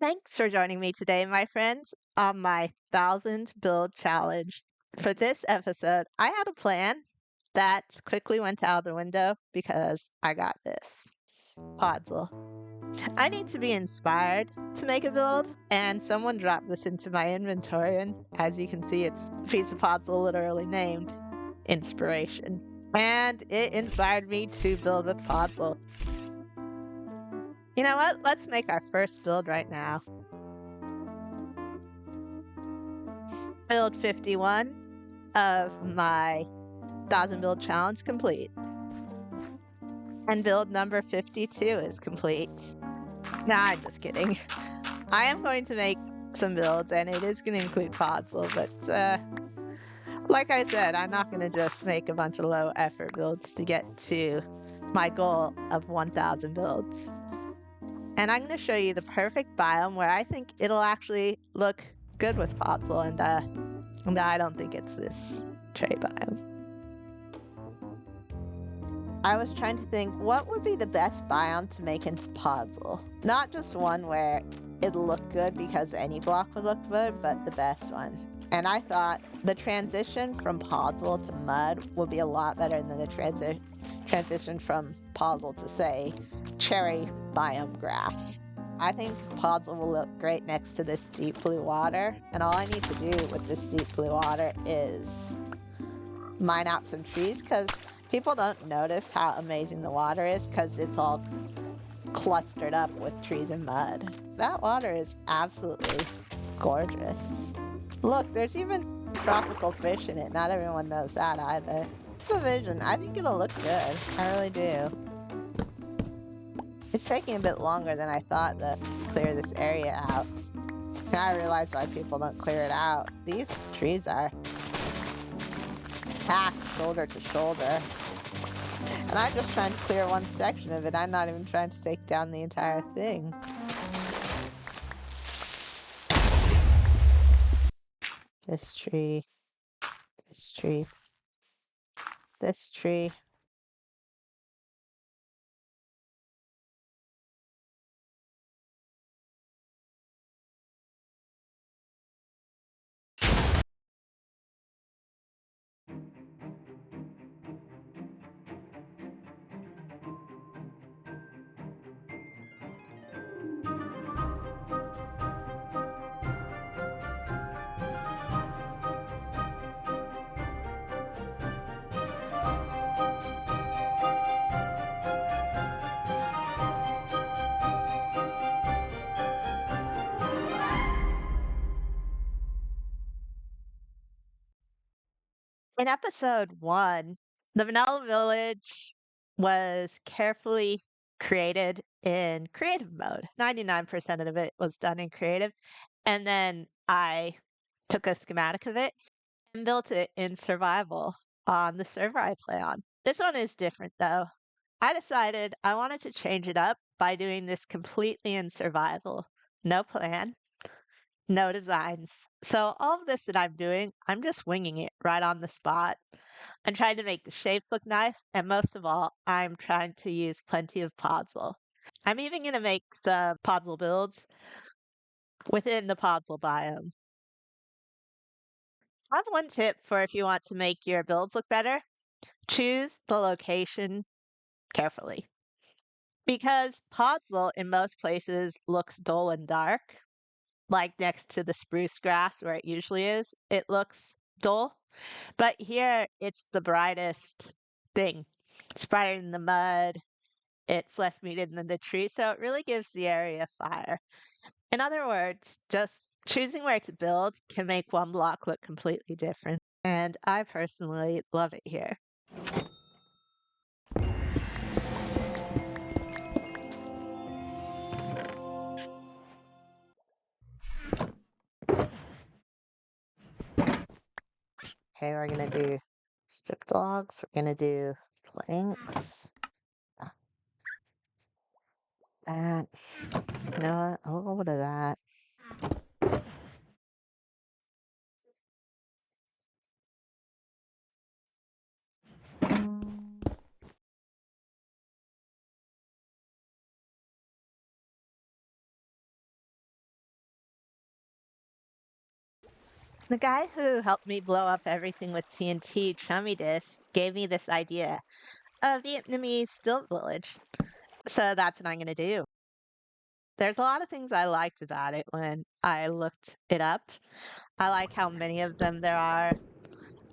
Thanks for joining me today, my friends, on my 1,000 build challenge. For this episode, I had a plan that quickly went out the window because I got this. Podzol. I need to be inspired to make a build, and someone dropped this into my inventory, and as you can see, it's a piece of Podzol literally named Inspiration. And it inspired me to build with Podzol. You know what? Let's make our first build right now. Build 51 of my 1,000 build challenge complete. And build number 52 is complete. Nah, I'm just kidding. I am going to make some builds, and it is going to include Podzol, but like I said, I'm not going to just make a bunch of low effort builds to get to my goal of 1,000 builds. And I'm going to show you the perfect biome where I think it'll actually look good with Podzol, and I don't think it's this tree biome. I was trying to think what would be the best biome to make into Podzol. Not just one where it'll look good because any block would look good, but the best one. And I thought the transition from Podzol to mud would be a lot better than the transition from Podzol to, say, cherry biome grass. I think Podzol will look great next to this deep blue water, and all I need to do with this deep blue water is mine out some trees, because people don't notice how amazing the water is because it's all clustered up with trees and mud. That water is absolutely gorgeous. Look, there's even tropical fish in it. Not everyone knows that either. The vision, I think it'll look good. I really do. It's taking a bit longer than I thought to clear this area out. Now I realize why people don't clear it out. These trees are packed shoulder to shoulder. And I'm just trying to clear one section of it. I'm not even trying to take down the entire thing. This tree. This tree. This tree. In episode 1, the Vanilla Village was carefully created in creative mode. 99% of it was done in creative. And then I took a schematic of it and built it in survival on the server I play on. This one is different though. I decided I wanted to change it up by doing this completely in survival. No plan, no designs. So all of this that I'm doing, I'm just winging it right on the spot. I'm trying to make the shapes look nice, and most of all, I'm trying to use plenty of Podzol. I'm even going to make some Podzol builds within the Podzol biome. I have one tip for if you want to make your builds look better. Choose the location carefully. Because Podzol in most places looks dull and dark, like next to the spruce grass where it usually is, it looks dull. But here it's the brightest thing. It's brighter than the mud. It's less muted than the tree, so it really gives the area fire. In other words, just choosing where to build can make one block look completely different. And I personally love it here. Okay, we're gonna do stripped logs. We're gonna do planks. That. You know what? A little bit of that. The guy who helped me blow up everything with TNT chummy disc gave me this idea, a Vietnamese stilt village. So that's what I'm going to do. There's a lot of things I liked about it when I looked it up. I like how many of them there are.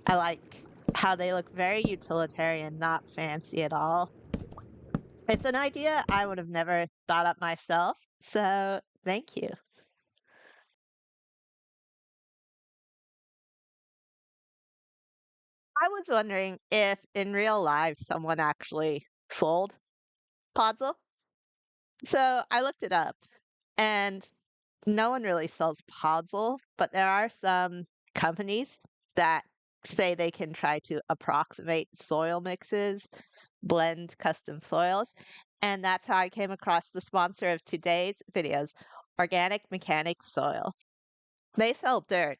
I like how they look very utilitarian, not fancy at all. It's an idea I would have never thought up myself, so thank you. I was wondering if in real life someone actually sold Podzol. So I looked it up, and no one really sells Podzol, but there are some companies that say they can try to approximate soil mixes, blend custom soils, and that's how I came across the sponsor of today's videos, Organic Mechanic Soil. They sell dirt,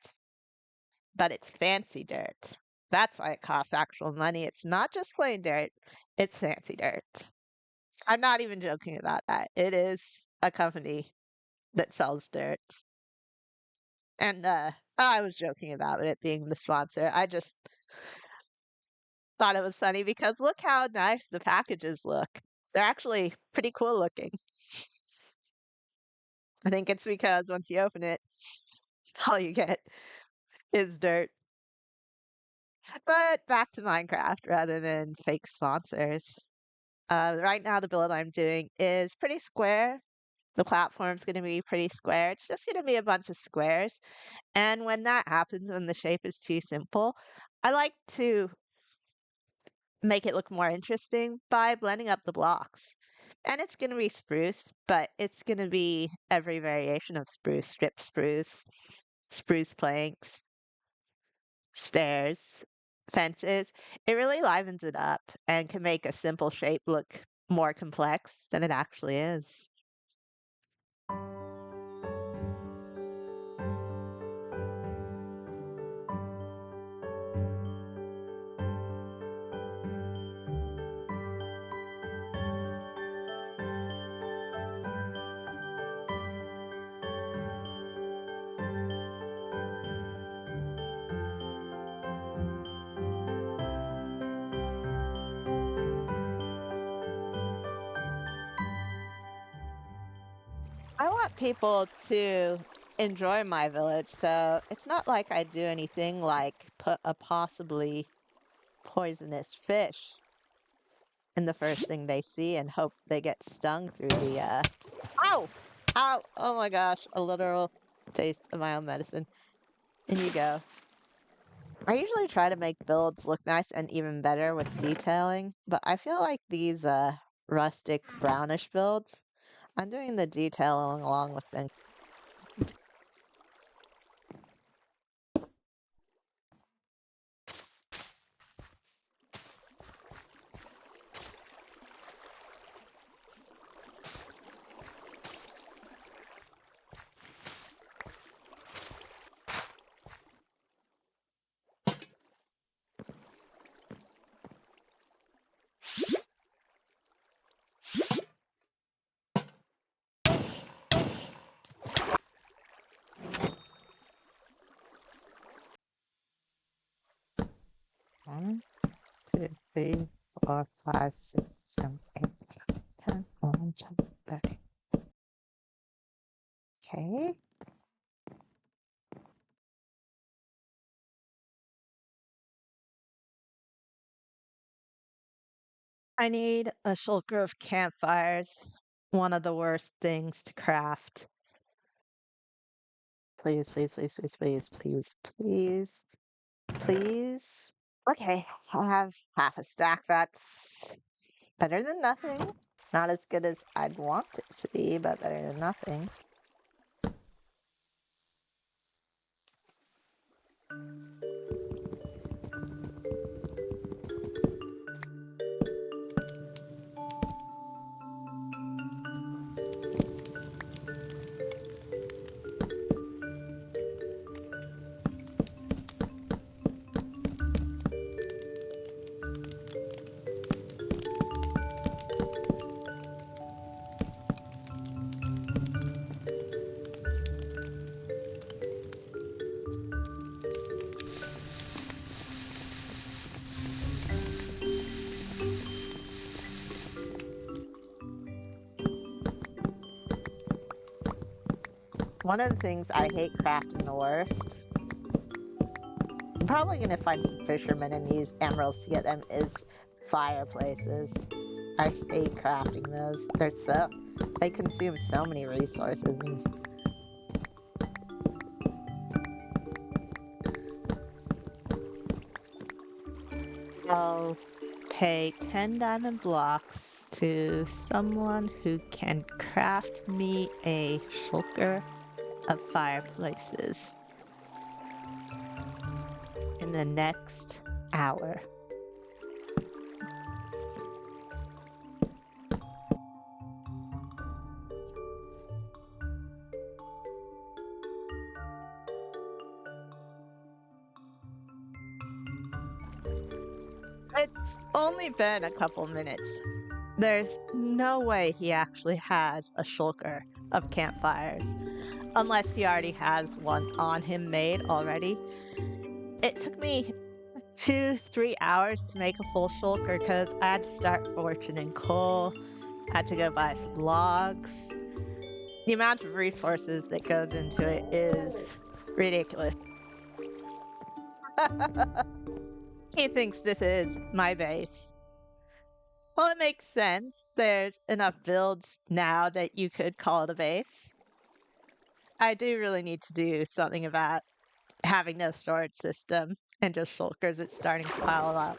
but it's fancy dirt. That's why it costs actual money. It's not just plain dirt, it's fancy dirt. I'm not even joking about that. It is a company that sells dirt. And I was joking about it being the sponsor. I just thought it was funny because look how nice the packages look. They're actually pretty cool looking. I think it's because once you open it, all you get is dirt. But back to Minecraft rather than fake sponsors. Right now, the build I'm doing is pretty square. The platform's going to be pretty square. It's just going to be a bunch of squares. And when that happens, when the shape is too simple, I like to make it look more interesting by blending up the blocks. And it's going to be spruce, but it's going to be every variation of spruce, strip spruce, spruce planks, stairs, fences. It really livens it up and can make a simple shape look more complex than it actually is. I want people to enjoy my village, so it's not like I do anything like put a possibly poisonous fish in the first thing they see and hope they get stung through the ow! Ow! Oh my gosh, a literal taste of my own medicine. In you go. I usually try to make builds look nice and even better with detailing, but I feel like these rustic brownish builds, I'm doing the detailing along with them. One, two, three, 4, 5, 6, 7, 8, 9, 10, 11, 12, 13. Okay. I need a shulker of campfires. One of the worst things to craft. Please, please, please, please, please, please, please, please. Okay, I have half a stack. That's better than nothing. Not as good as I'd want it to be, but better than nothing. One of the things I hate crafting the worst, I'm probably gonna find some fishermen and use emeralds to get them, is fireplaces. I hate crafting those. They consume so many resources and I'll pay 10 diamond blocks to someone who can craft me a shulker of fireplaces in the next hour. It's only been a couple minutes. There's no way he actually has a shulker of campfires, unless he already has one on him made already. It took me 2, 3 hours to make a full shulker because I had to start fortuning coal, had to go buy some logs. The amount of resources that goes into it is ridiculous. He thinks this is my base. Well, it makes sense. There's enough builds now that you could call it a base. I do really need to do something about having no storage system and just shulkers it's starting to pile up.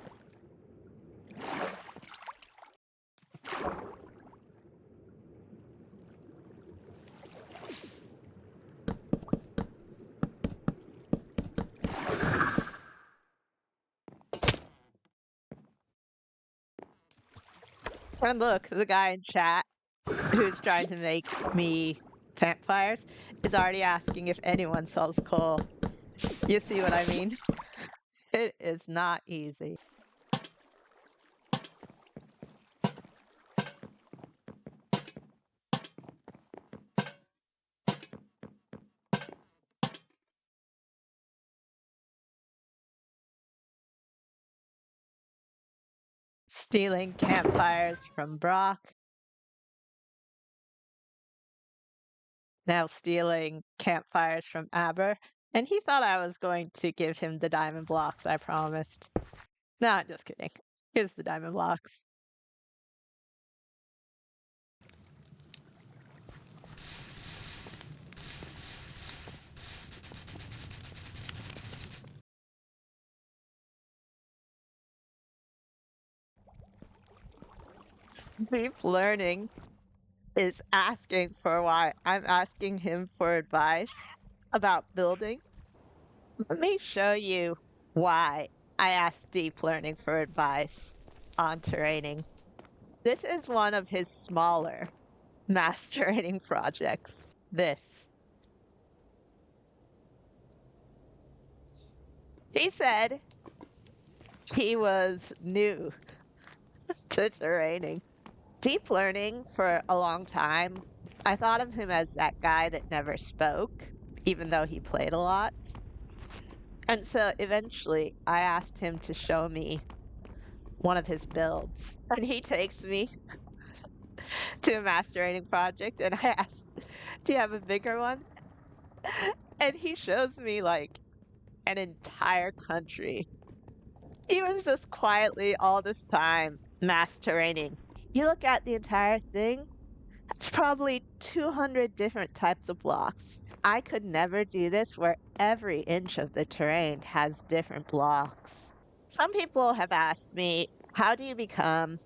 And look, the guy in chat who's trying to make me campfires is already asking if anyone sells coal. You see what I mean? It is not easy. Stealing campfires from Brock, now stealing campfires from Aber, and he thought I was going to give him the diamond blocks I promised. No, I'm just kidding. Here's the diamond blocks. Deep learning is asking for why I'm asking him for advice about building. Let me show you why I asked deep learning for advice on terraining. This is one of his smaller mass terraining projects. This. He said he was new to terraining. Deep learning for a long time, I thought of him as that guy that never spoke, even though he played a lot. And so eventually I asked him to show me one of his builds. And he takes me to a mastering project and I asked, do you have a bigger one? And he shows me like an entire country. He was just quietly all this time mass terraining. You look at the entire thing, it's probably 200 different types of blocks. I could never do this where every inch of the terrain has different blocks. Some people have asked me, how do you become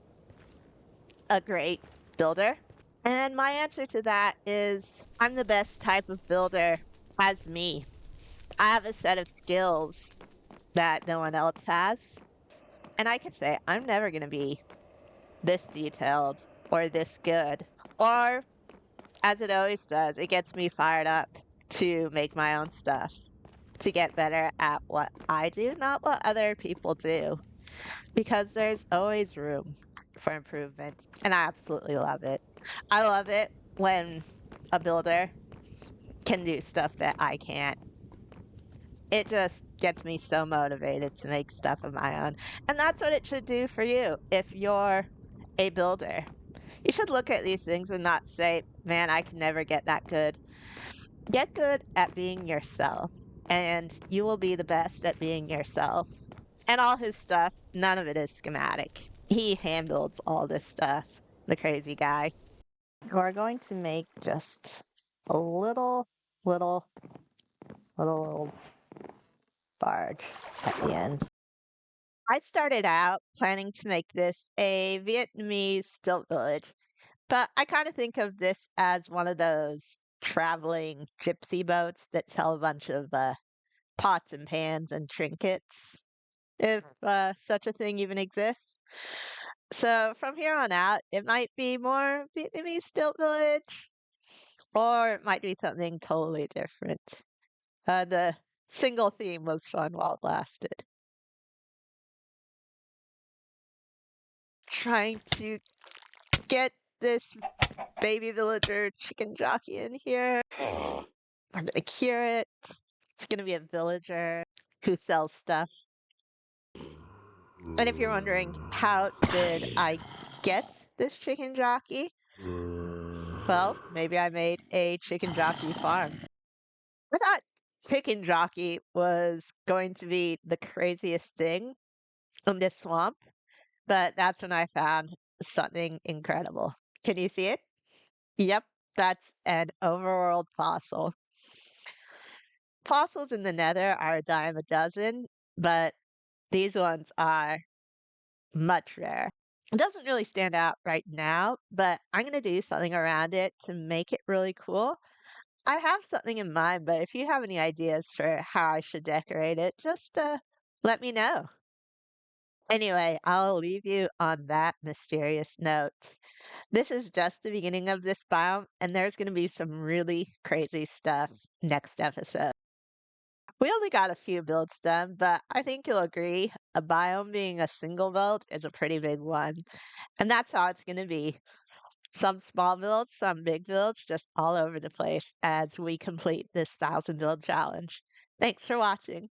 a great builder? And my answer to that is I'm the best type of builder as me. I have a set of skills that no one else has. And I could say I'm never going to be this detailed or this good. Or, as it always does, it gets me fired up to make my own stuff, to get better at what I do, not what other people do. Because there's always room for improvement. And I absolutely love it. I love it when a builder can do stuff that I can't. It just gets me so motivated to make stuff of my own. And that's what it should do for you if you're a builder. You should look at these things and not say, man, I can never get that good. Get good at being yourself, and you will be the best at being yourself. And all his stuff, none of it is schematic. He handles all this stuff, the crazy guy. We're going to make just a little, little barge at the end. I started out planning to make this a Vietnamese stilt village, but I kind of think of this as one of those traveling gypsy boats that sell a bunch of pots and pans and trinkets, if such a thing even exists. So from here on out, it might be more Vietnamese stilt village, or it might be something totally different. The single theme was fun while it lasted. Trying to get this baby villager chicken jockey in here. I'm gonna cure it. It's gonna be a villager who sells stuff. And if you're wondering, how did I get this chicken jockey? Well, maybe I made a chicken jockey farm. I thought chicken jockey was going to be the craziest thing in this swamp, but that's when I found something incredible. Can you see it? Yep, that's an overworld fossil. Fossils in the nether are a dime a dozen, but these ones are much rare. It doesn't really stand out right now, but I'm going to do something around it to make it really cool. I have something in mind, but if you have any ideas for how I should decorate it, just let me know. Anyway, I'll leave you on that mysterious note. This is just the beginning of this biome, and there's going to be some really crazy stuff next episode. We only got a few builds done, but I think you'll agree a biome being a single build is a pretty big one. And that's how it's going to be. Some small builds, some big builds, just all over the place as we complete this 1,000 build challenge. Thanks for watching.